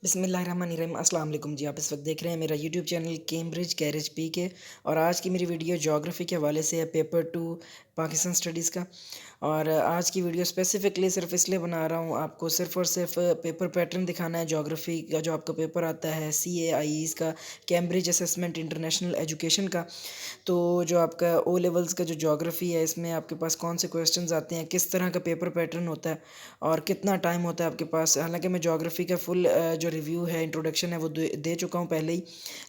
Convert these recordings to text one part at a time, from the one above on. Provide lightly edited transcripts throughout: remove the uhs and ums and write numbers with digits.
बिस्मिल्लाहिर्रहमानिर्रहीम अस्सलाम वालेकुम जी। आप इस वक्त देख रहे हैं मेरा YouTube channel Cambridge carriage P के। और आज की मेरी वीडियो ज्योग्राफी के हवाले से है, पेपर 2 पाकिस्तान स्टडीज़ का। और आज की वीडियो स्पेसिफिकली सिर्फ इसलिए बना रहा हूँ, आपको सिर्फ और सिर्फ पेपर पैटर्न दिखाना है। ज्योग्राफी का जो आपका पेपर आता है CAIEs का, कैम्ब्रिज असेसमेंट इंटरनेशनल एजुकेशन का, तो जो आपका ओ लेवल्स का जो ज्योग्राफी है, इसमें आपके पास कौन से क्वेश्चंस आते हैं, किस तरह का पेपर पैटर्न होता है और कितना टाइम होता है आपके पास। हालांकि मैं ज्योग्राफी का फुल जो रिव्यू है, इंट्रोडक्शन है, वो दे चुका हूँ पहले ही।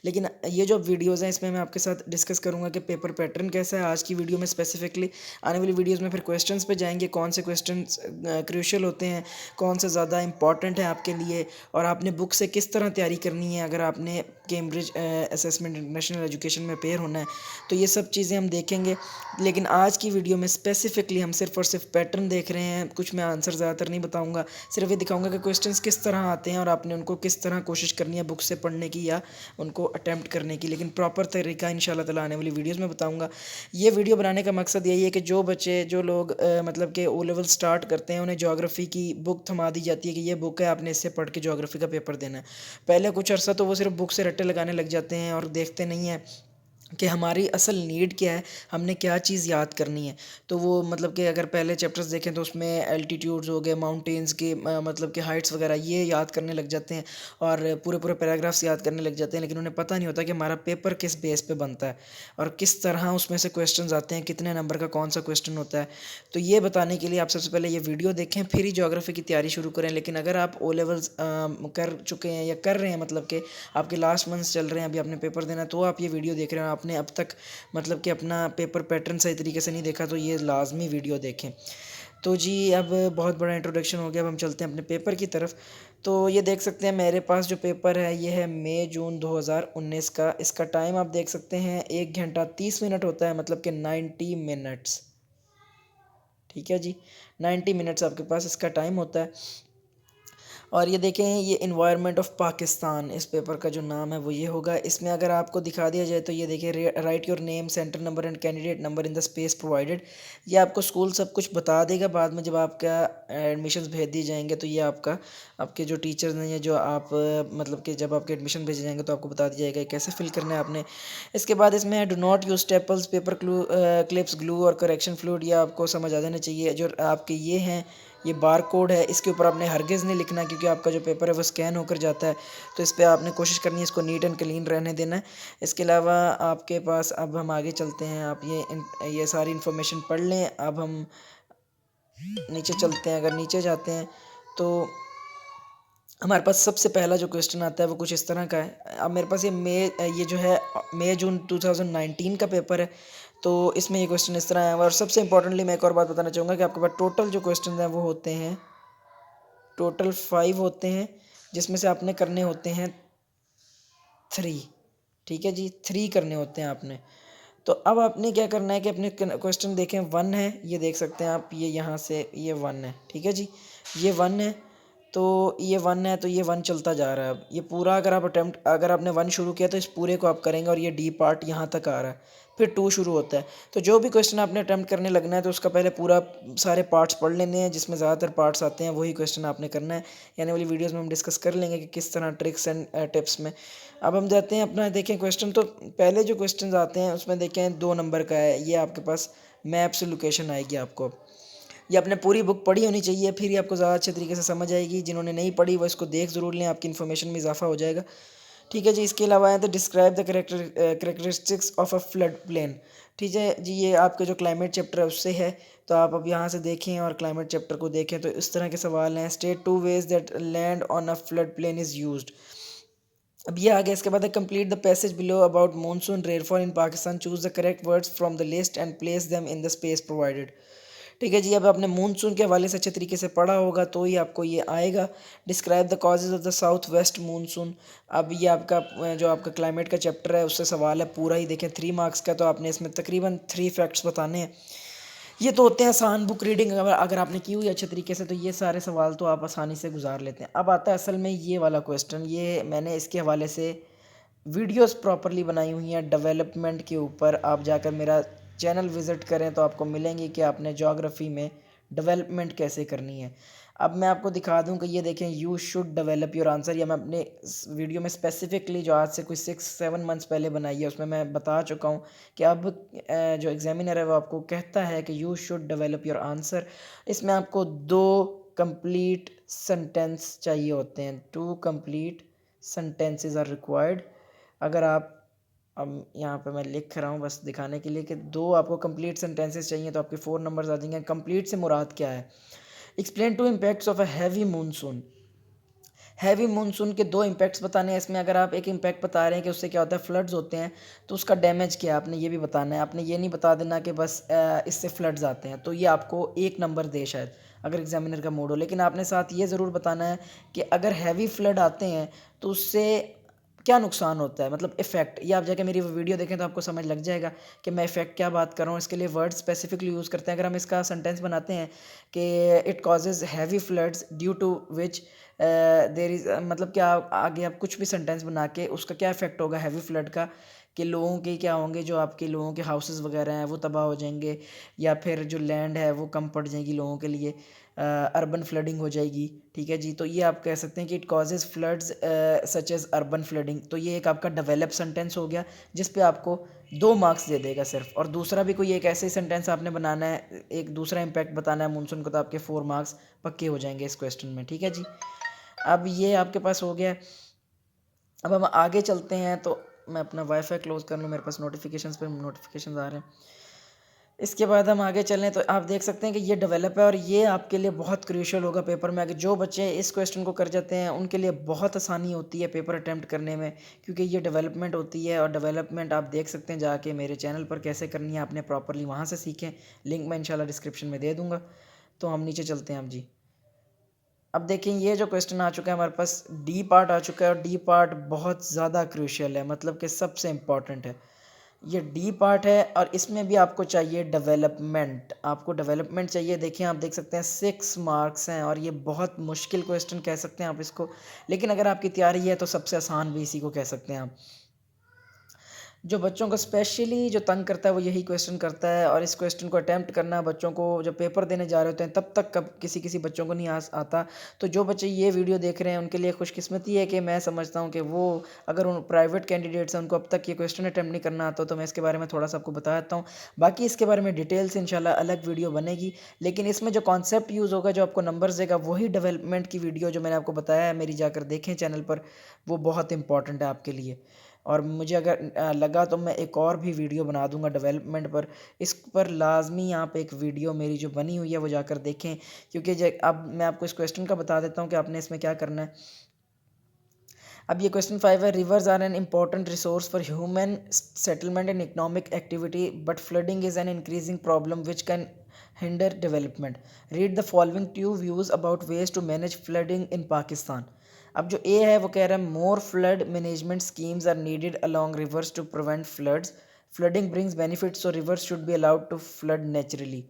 लेकिन ये जो वीडियोज़ हैं, इसमें मैं आपके साथ डिस्कस करूँगा कि पेपर पैटर्न कैसा है। आज की वीडियो में स्पेसिफिकली, आने वाली वीडियोज़ में फिर क्वेश्चंस पे जाएंगे, कौन से क्वेश्चंस क्रूशियल होते हैं, कौन से ज़्यादा इंपॉर्टेंट है आपके लिए, और आपने बुक से किस तरह तैयारी करनी है अगर आपने कैम्ब्रिज असेसमेंट इंटरनेशनल एजुकेशन में पेयर होना है। तो ये सब चीज़ें हम देखेंगे। लेकिन आज की वीडियो में स्पेसिफिकली हम सिर्फ और सिर्फ पैटर्न देख रहे हैं। कुछ मैं आंसर ज़्यादातर नहीं बताऊंगा, सिर्फ ये दिखाऊंगा कि क्वेश्चंस किस तरह आते हैं और आपने उनको किस तरह कोशिश करनी है बुक से पढ़ने की या उनको अटैम्प्ट करने की। लेकिन प्रॉपर तरीका इंशाल्लाह ताला आने वाली वीडियोज़ में बताऊँगा। ये वीडियो बनाने का मकसद यही है कि जो बच्चे, जो लोग मतलब कि ओ लेवल स्टार्ट करते हैं, उन्हें ज्योग्राफी की बुक थमा दी जाती है कि ये बुक है, आपने इससे पढ़ के ज्योग्राफी का पेपर देना है। पहले कुछ अर्सा तो वो सिर्फ बुक से रट्टे लगाने लग जाते हैं और देखते नहीं हैं कि हमारी असल नीड क्या है, हमने क्या चीज़ याद करनी है। तो वो मतलब कि अगर पहले चैप्टर्स देखें तो उसमें एल्टीट्यूड्स हो गए, माउंटेन्स के मतलब कि हाइट्स वगैरह ये याद करने लग जाते हैं और पूरे पूरे पैराग्राफ्स याद करने लग जाते हैं। लेकिन उन्हें पता नहीं होता कि हमारा पेपर किस बेस पे बनता है और किस तरह उसमें से क्वेश्चंस आते हैं, कितने नंबर का कौन सा क्वेश्चन होता है। तो ये बताने के लिए आप सबसे पहले ये वीडियो देखें, फिर ही ज्योग्राफी की तैयारी शुरू करें। लेकिन अगर आप ओ लेवल्स कर चुके हैं या कर रहे हैं, मतलब कि आपके लास्ट मंथ्स चल रहे हैं, अभी आपने पेपर देना है, तो आप ये वीडियो देख रहे हैं, आपने अब तक मतलब कि अपना पेपर पैटर्न सही तरीके से नहीं देखा, तो ये लाजमी वीडियो देखें। तो जी, अब बहुत बड़ा इंट्रोडक्शन हो गया, अब हम चलते हैं अपने पेपर की तरफ। तो ये देख सकते हैं मेरे पास जो पेपर है, ये है मई जून 2019 का। इसका टाइम आप देख सकते हैं 1 घंटा 30 मिनट होता है, मतलब कि 90 मिनट्स। ठीक है जी, 90 मिनट्स आपके पास इसका टाइम होता है। और ये देखें, ये इन्वायरमेंट ऑफ पाकिस्तान, इस पेपर का जो नाम है वो ये होगा। इसमें अगर आपको दिखा दिया जाए तो ये देखिए, right your name, centre number and candidate number in the space provided. ये आपको स्कूल सब कुछ बता देगा बाद में, जब आपका एडमिशन्स भेज दिए जाएंगे तो ये आपका, आपके जो टीचर्स हैं या जो आप मतलब कि जब आपके एडमिशन भेजे जाएंगे तो आपको बता दिया जाएगा कैसे फिल करना है आपने। इसके बाद इसमें do not use staples, paper clips, glue और करेक्शन फ्लूइड। ये आपको समझ आ जाना चाहिए। जो आपके ये हैं, ये बार कोड है, इसके ऊपर आपने हरगिज़ नहीं लिखना, क्योंकि आपका जो पेपर है वो स्कैन होकर जाता है। तो इस पर आपने कोशिश करनी है इसको नीट एंड क्लीन रहने देना है। इसके अलावा आपके पास, अब हम आगे चलते हैं, आप ये सारी इन्फॉर्मेशन पढ़ लें। अब हम नीचे चलते हैं। अगर नीचे जाते हैं तो हमारे पास सबसे पहला जो क्वेश्चन आता है वो कुछ इस तरह का है। अब मेरे पास ये जो है मई जून 2019 का पेपर है। तो इसमें ये क्वेश्चन इस तरह है। और सबसे इंपॉर्टेंटली मैं एक और बात बताना चाहूँगा कि आपके पास टोटल जो क्वेश्चन हैं वो होते हैं, टोटल 5 होते हैं, जिसमें से आपने करने होते हैं 3। ठीक है जी, 3 करने होते हैं आपने। तो अब आपने क्या करना है कि अपने क्वेश्चन देखें, 1 है, ये देख सकते हैं आप, ये यहाँ से ये 1 है। ठीक है जी, ये 1 है। तो ये 1 है, तो ये 1 चलता जा रहा है। अब ये पूरा अगर आपने 1 शुरू किया तो इस पूरे को आप करेंगे, और ये डी पार्ट यहाँ तक आ रहा है, फिर 2 शुरू होता है। तो जो भी क्वेश्चन आपने अटैम्प्ट करने लगना है तो उसका पहले पूरा सारे पार्ट्स पढ़ लेने हैं, जिसमें ज़्यादातर पार्ट्स आते हैं वही क्वेश्चन आपने करना है। यानी वाली वीडियोज़ में हम डिस्कस कर लेंगे कि किस तरह ट्रिक्स एंड टिप्स में। अब हम जाते हैं अपना, देखें क्वेश्चन। तो पहले जो क्वेश्चन आते हैं उसमें देखें 2 नंबर का है। ये आपके पास मैप से लोकेशन आएगी आपको। ये आपने पूरी बुक पढ़ी होनी चाहिए, फिर ही आपको ज़्यादा अच्छे तरीके से समझ आएगी। जिन्होंने नहीं पढ़ी वो इसको देख ज़रूर लें, आपकी इन्फॉर्मेशन में इजाफा हो जाएगा। ठीक है जी, इसके अलावा है तो describe the characteristics of a flood plain. ठीक है जी, ये आपके जो क्लाइमेट चैप्टर है उससे है। तो आप अब यहाँ से देखें और क्लाइमेट चैप्टर को देखें तो इस तरह के सवाल हैं। State 2 ways that land on a flood plain is used. अब ये आ गया। इसके बाद है complete the passage below about monsoon rainfall in Pakistan, choose the correct words from the list and place them in the space provided. ठीक है जी, अब आपने मानसून के हवाले से अच्छे तरीके से पढ़ा होगा तो ही आपको ये आएगा। Describe the causes of the south west monsoon. अब ये आपका जो आपका क्लाइमेट का चैप्टर है उससे सवाल है, पूरा ही देखें 3 मार्क्स का। तो आपने इसमें तकरीबन 3 फैक्ट्स बताने हैं। ये तो होते हैं आसान, बुक रीडिंग अगर आपने की हुई अच्छे तरीके से तो ये सारे सवाल तो आप आसानी से गुजार लेते हैं। अब आता है असल में ये वाला क्वेश्चन। ये मैंने इसके हवाले से वीडियोस प्रॉपरली बनाई हुई हैं डेवलपमेंट के ऊपर। आप जाकर मेरा चैनल विज़िट करें तो आपको मिलेंगी कि आपने ज्योग्राफी में डेवलपमेंट कैसे करनी है। अब मैं आपको दिखा दूं कि ये देखें, you should develop your answer, या मैं अपने वीडियो में स्पेसिफिकली जो आज से कोई 6-7 मंथ्स पहले बनाई है उसमें मैं बता चुका हूँ कि अब जो एग्जामिनर है वो आपको कहता है कि you should develop your answer. इसमें आपको 2 कंप्लीट सेंटेंस चाहिए होते हैं, 2 कंप्लीट सेंटेंसेस आर रिक्वायर्ड। अगर आप, अब यहाँ पे मैं लिख रहा हूँ बस दिखाने के लिए कि 2 आपको कंप्लीट सेंटेंसेस चाहिए तो आपके 4 नंबर्स आ जाएंगे। कंप्लीट से मुराद क्या है? Explain 2 impacts of a heavy monsoon. Heavy monsoon के 2 इम्पैक्ट्स बताने हैं इसमें। अगर आप एक इम्पैक्ट बता रहे हैं कि उससे क्या होता है, फ्लड्स होते हैं, तो उसका डैमेज क्या है आपने ये भी बताना है। आपने ये नहीं बता देना कि बस इससे फ्लड्स आते हैं, तो ये आपको 1 नंबर दे शायद अगर एग्जामिनर का मूड हो। लेकिन आपने साथ ये ज़रूर बताना है कि अगर हैवी फ्लड आते हैं तो उससे क्या नुकसान होता है, मतलब इफ़ेक्ट। ये आप जाके मेरी वीडियो देखें तो आपको समझ लग जाएगा कि मैं इफ़ेक्ट क्या बात कर रहा हूँ। इसके लिए वर्ड स्पेसिफिकली यूज़ करते हैं। अगर हम इसका सेंटेंस बनाते हैं कि it causes heavy floods due to which there is, मतलब क्या आगे आप कुछ भी सेंटेंस बना के उसका क्या इफ़ेक्ट होगा हैवी फ्लड का, कि लोगों के क्या होंगे, जो आपके लोगों के हाउसेस वगैरह हैं वो तबाह हो जाएंगे, या फिर जो लैंड है वो कम पड़ जाएगी लोगों के लिए, अर्बन फ्लडिंग हो जाएगी। ठीक है जी, तो ये आप कह सकते हैं कि it causes floods such as urban flooding. तो ये एक आपका डेवलप सेंटेंस हो गया जिस पे आपको 2 मार्क्स दे देगा सिर्फ। और दूसरा भी कोई एक ऐसे ही सेंटेंस आपने बनाना है, एक दूसरा इम्पैक्ट बताना है मानसून को, तो आपके 4 मार्क्स पक्के हो जाएंगे इस क्वेश्चन में। ठीक है जी, अब ये आपके पास हो गया। अब हम आगे चलते हैं, तो मैं अपना वाईफाई क्लोज कर लूँ, मेरे पास नोटिफिकेशंस पे नोटिफिकेशंस आ रहे हैं। इसके बाद हम आगे चलें तो आप देख सकते हैं कि ये डेवलप है, और ये आपके लिए बहुत क्रूशियल होगा पेपर में। अगर जो बच्चे इस क्वेश्चन को कर जाते हैं उनके लिए बहुत आसानी होती है पेपर अटैम्प्ट करने में, क्योंकि ये डेवलपमेंट होती है। और डेवलपमेंट आप देख सकते हैं जाके मेरे चैनल पर कैसे करनी है, आपने प्रॉपरली वहाँ से सीखें। लिंक मैं इंशाल्लाह डिस्क्रिप्शन में दे दूँगा। तो हम नीचे चलते हैं अब जी। अब देखें, ये जो क्वेश्चन आ चुका है हमारे पास, डी पार्ट आ चुका है, और डी पार्ट बहुत ज़्यादा क्रूशियल है, मतलब कि सबसे इम्पॉर्टेंट है। ये डी पार्ट है और इसमें भी आपको चाहिए डेवलपमेंट, आपको डेवलपमेंट चाहिए। देखिए, आप देख सकते हैं 6 मार्क्स हैं, और ये बहुत मुश्किल क्वेश्चन कह सकते हैं आप इसको, लेकिन अगर आपकी तैयारी है तो सबसे आसान भी इसी को कह सकते हैं आप। जो बच्चों को स्पेशली जो तंग करता है वो यही क्वेश्चन करता है, और इस क्वेश्चन को अटैम्प्ट करना बच्चों को जब पेपर देने जा रहे होते हैं तब तक कब किसी किसी बच्चों को नहीं आता। तो जो बच्चे ये वीडियो देख रहे हैं उनके लिए खुशकिस्मती है कि मैं समझता हूँ कि वो, अगर उन प्राइवेट कैंडिडेट्स हैं उनको अब तक ये क्वेश्चन अटैम्प्ट नहीं करना आता, तो मैं इसके बारे में थोड़ा सा आपको बता देता हूँ। बाकी इसके बारे में डिटेल से इंशाल्लाह अलग वीडियो बनेगी, लेकिन इसमें जो कॉन्सेप्ट यूज़ होगा, जो आपको नंबर्स देगा, वही डेवलपमेंट की वीडियो जो मैंने आपको बताया है मेरी, जाकर देखें चैनल पर, वो बहुत इंपॉर्टेंट है आपके लिए। और मुझे अगर लगा तो मैं एक और भी वीडियो बना दूंगा डेवलपमेंट पर। इस पर लाजमी आप एक वीडियो मेरी जो बनी हुई है वो जाकर देखें, क्योंकि अब मैं आपको इस क्वेश्चन का बता देता हूँ कि आपने इसमें क्या करना है। अब ये क्वेश्चन 5 है, rivers are an important resource for human settlement and economic activity, but flooding is an increasing problem which can hinder development. Read the following 2 views about ways to manage flooding in Pakistan. अब जो A है वो कह रहा है, more flood management schemes are needed along rivers to prevent floods. Flooding brings benefits, so rivers should be allowed to flood naturally.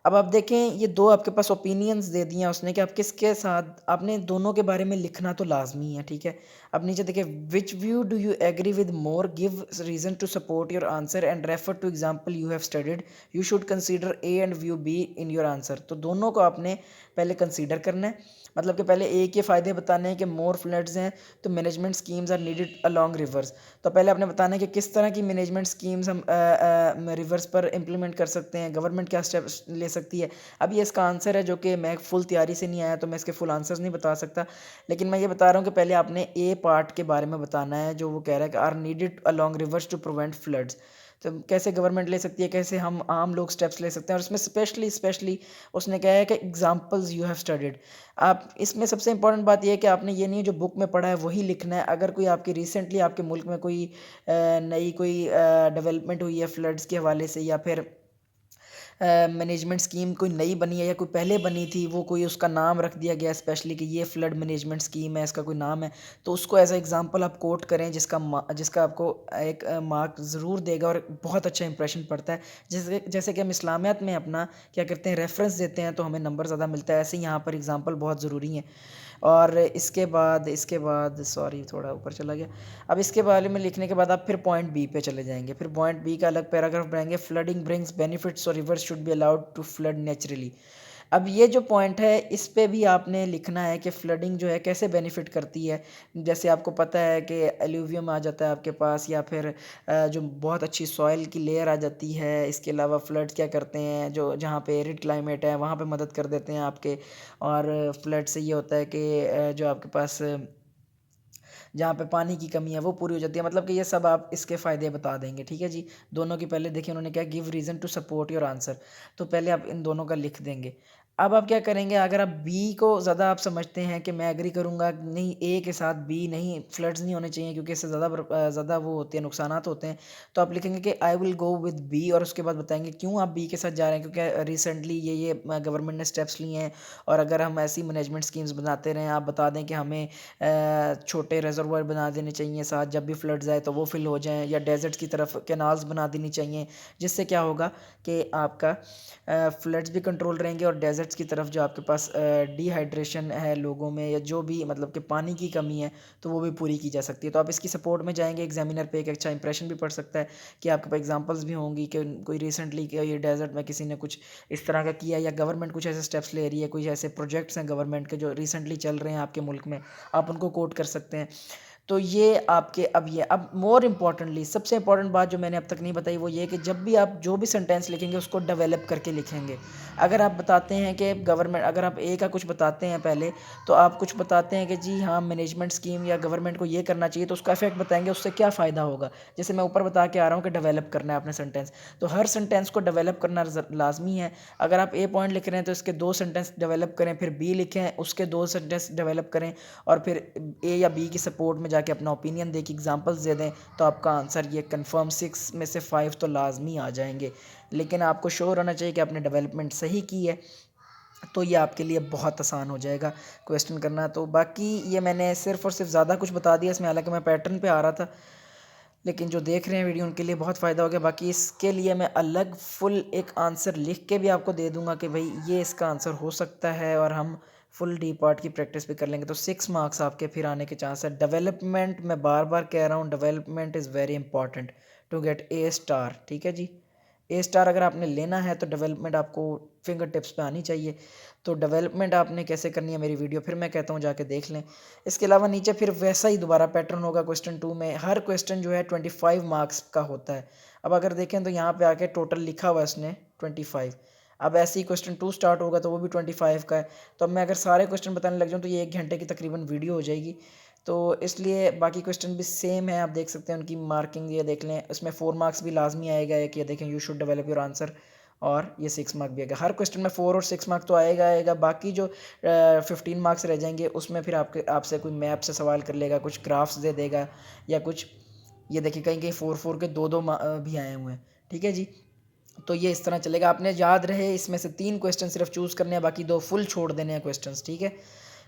अब आप देखें, ये 2 आपके पास ओपिनियंस दे दिए हैं उसने कि आप किसके साथ, आपने दोनों के बारे में लिखना तो लाजमी है। ठीक है, अब नीचे देखिए, which view do you agree with more, give reason to support your answer and refer to example you have studied. You should consider A and view B in your answer. तो दोनों को आपने पहले कंसीडर करना है, मतलब कि पहले ए के फ़ायदे बताने हैं कि मोर फ्लड्स हैं तो management schemes are needed along rivers. तो पहले आपने बताना है कि किस तरह की मैनेजमेंट स्कीम्स हम रिवर्स पर इम्प्लीमेंट कर सकते हैं, गवर्नमेंट क्या स्टेप्स ले सकती है। अब ये इसका आंसर है, जो कि मैं फुल तैयारी से नहीं आया तो मैं इसके फुल आंसर्स नहीं बता सकता, लेकिन मैं ये बता रहा हूँ कि पहले आपने ए पार्ट के बारे में बताना है, जो वो कह रहा है कि are needed along rivers to prevent floods. तो कैसे गवर्नमेंट ले सकती है, कैसे हम आम लोग स्टेप्स ले सकते हैं, और उसमें स्पेशली उसने कहा है कि एग्जाम्पल्स यू हैव स्टडीड। आप इसमें सबसे इंपॉर्टेंट बात यह है कि आपने ये नहीं है जो बुक में पढ़ा है वही लिखना है। अगर कोई आपकी रिसेंटली आपके मुल्क में कोई नई कोई डेवलपमेंट हुई है फ्लड्स के हवाले से, या फिर मैनेजमेंट स्कीम कोई नई बनी है या कोई पहले बनी थी, वो कोई उसका नाम रख दिया गया स्पेशली कि ये फ्लड मैनेजमेंट स्कीम है, इसका कोई नाम है, तो उसको एज अ एग्जांपल आप कोट करें, जिसका आपको एक मार्क ज़रूर देगा और बहुत अच्छा इंप्रेशन पड़ता है। जैसे कि हम इस्लामियात में अपना क्या करते हैं, रेफरेंस देते हैं तो हमें नंबर ज़्यादा मिलता है, ऐसे ही यहाँ पर एग्जाम्पल बहुत ज़रूरी है। और इसके बाद सॉरी थोड़ा ऊपर चला गया। अब इसके बारे में लिखने के बाद आप फिर पॉइंट बी पे चले जाएंगे, फिर पॉइंट बी का अलग पैराग्राफ बनाएंगे, फ्लडिंग ब्रिंग्स बेनिफिट्स और rivers should be allowed to flood naturally. अब ये जो पॉइंट है इस पे भी आपने लिखना है कि फ्लडिंग जो है कैसे बेनिफिट करती है। जैसे आपको पता है कि एलुवियम आ जाता है आपके पास, या फिर जो बहुत अच्छी सॉइल की लेयर आ जाती है। इसके अलावा फ्लड्स क्या करते हैं, जो जहाँ पे एरिड क्लाइमेट है वहाँ पे मदद कर देते हैं आपके। और फ्लड से ये होता है कि जो आपके पास जहाँ पे पानी की कमी है वो पूरी हो जाती है। मतलब कि ये सब आप इसके फ़ायदे बता देंगे, ठीक है जी। दोनों की पहले देखिए उन्होंने क्या, give reason to support your answer, तो पहले आप इन दोनों का लिख देंगे। अब आप क्या करेंगे, अगर आप बी को ज़्यादा आप समझते हैं कि मैं एग्री करूँगा नहीं ए के साथ, बी नहीं, फ्लड्स नहीं होने चाहिए क्योंकि इससे ज़्यादा वो होते हैं, नुकसानात होते हैं, तो आप लिखेंगे कि I will go with B, और उसके बाद बताएंगे क्यों आप बी के साथ जा रहे हैं, क्योंकि रिसेंटली ये गवर्नमेंट ने स्टेप्स लिए हैं। और अगर हम ऐसी मैनेजमेंट स्कीम्स बनाते रहें, आप बता दें कि हमें छोटे रिजर्वायर बना देने चाहिए साथ, जब भी फ्लड्स आए तो वो फिल हो जाएं, या डेजर्ट्स की तरफ कैनाल्स बना देनी चाहिए, जिससे क्या होगा कि आपका फ्लड्स भी कंट्रोल रहेंगे, और डेजर्ट्स की तरफ जो आपके पास डिहाइड्रेशन है लोगों में, या जो भी मतलब कि पानी की कमी है, तो वो भी पूरी की जा सकती है। तो आप इसकी सपोर्ट में जाएंगे, एग्जामिनर पे एक अच्छा इंप्रेशन भी पड़ सकता है कि आपके पास एग्जांपल्स भी होंगी कि कोई रिसेंटली ये डेजर्ट में किसी ने कुछ इस तरह का किया, या गवर्नमेंट कुछ ऐसे स्टेप्स ले रही है, कुछ ऐसे प्रोजेक्ट्स हैं गवर्नमेंट के जो रिसेंटली चल रहे हैं आपके मुल्क में, आप उनको कोट कर सकते हैं। तो ये आपके अब मोर इम्पॉर्टेंटली सबसे इंपॉर्टेंट बात जो मैंने अब तक नहीं बताई वो ये कि जब भी आप जो भी सेंटेंस लिखेंगे उसको डेवलप करके लिखेंगे। अगर आप बताते हैं कि गवर्नमेंट, अगर आप ए का कुछ बताते हैं पहले, तो आप कुछ बताते हैं कि जी हाँ मैनेजमेंट स्कीम या गवर्नमेंट को ये करना चाहिए, तो उसका इफेक्ट बताएंगे, उससे क्या फ़ायदा होगा। जैसे मैं ऊपर बता के आ रहा हूँ कि डेवलप करना है अपने सेंटेंस, तो हर सेंटेंस को डेवलप करना लाजमी है। अगर आप ए पॉइंट लिख रहे हैं तो इसके 2 सेंटेंस डेवलप करें, फिर बी लिखें उसके 2 सेंटेंस डेवलप करें, और फिर ए या बी की सपोर्ट में जाके अपना ओपिनियन दे के एग्जांपल्स दे दें, तो आपका आंसर ये कंफर्म 6 में से 5 तो लाजमी आ जाएंगे। लेकिन आपको श्योर होना चाहिए कि आपने डेवलपमेंट सही की है, तो ये आपके लिए बहुत आसान हो जाएगा क्वेश्चन करना। तो बाकी ये मैंने सिर्फ और सिर्फ ज़्यादा कुछ बता दिया इसमें, हालांकि मैं पैटर्न पे आ रहा था, लेकिन जो देख रहे हैं वीडियो उनके लिए बहुत फ़ायदा हो गया। बाकी इसके लिए मैं अलग फुल एक आंसर लिख के भी आपको दे दूंगा कि भाई ये इसका आंसर हो सकता है, और हम फुल डी पार्ट की प्रैक्टिस भी कर लेंगे, तो 6 मार्क्स आपके फिर आने के चांस है। डेवलपमेंट मैं बार बार कह रहा हूँ, development is very important to get a star, ठीक है जी। ए स्टार अगर आपने लेना है तो डेवलपमेंट आपको फिंगर टिप्स पे आनी चाहिए। तो डेवलपमेंट आपने कैसे करनी है मेरी वीडियो फिर मैं कहता हूँ जाके देख लें। इसके अलावा नीचे फिर वैसा ही दोबारा पैटर्न होगा क्वेश्चन 2 में। हर क्वेश्चन जो है 25 मार्क्स का होता है। अब अगर देखें तो यहाँ पे आके टोटल लिखा हुआ है इसने 25। अब ऐसे ही क्वेश्चन 2 स्टार्ट होगा तो वो भी 25 का है। तो अब मैं अगर सारे क्वेश्चन बताने लग जाऊँ तो ये 1 घंटे की तकरीबन वीडियो हो जाएगी। तो इसलिए बाकी क्वेश्चन भी सेम है, आप देख सकते हैं उनकी मार्किंग, ये देख लें। इसमें 4 मार्क्स भी लाजमी आएगा, एक ये देखें you should develop your answer, और ये 6 मार्क भी आएगा। हर क्वेश्चन में 4 और 6 मार्क तो आएगा। बाकी जो 15 मार्क्स रह जाएंगे उसमें फिर आपसे कोई मैप से सवाल कर लेगा, कुछ ग्राफ्स दे देगा, या कुछ ये देखिए कहीं कहीं 4 के 2 भी आए हुए हैं, ठीक है जी। तो ये इस तरह चलेगा। आपने याद रहे इसमें से 3 क्वेश्चन सिर्फ चूज़ करने हैं, बाकी 2 फुल छोड़ देने हैं क्वेश्चंस, ठीक है।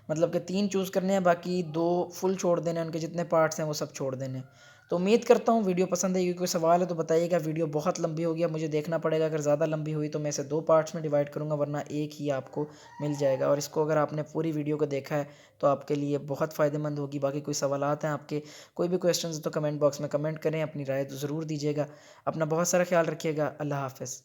मतलब कि 3 चूज़ करने हैं, बाकी 2 फुल छोड़ देने हैं, उनके जितने पार्ट्स हैं वो सब छोड़ देने हैं। तो उम्मीद करता हूँ वीडियो पसंद आएगी। कोई सवाल है तो बताइएगा। वीडियो बहुत लंबी हो गया, मुझे देखना पड़ेगा, अगर ज़्यादा लंबी हुई तो मैं इसे 2 पार्ट्स में डिवाइड करूँगा, वरना एक ही आपको मिल जाएगा। और इसको अगर आपने पूरी वीडियो को देखा है तो आपके लिए बहुत फ़ायदेमंद होगी। बाकी कोई सवालात हैं आपके, कोई भी क्वेश्चन है तो कमेंट बॉक्स में कमेंट करें, अपनी राय तो ज़रूर दीजिएगा। अपना बहुत सारा ख्याल रखिएगा। अल्लाह हाफ़िज़।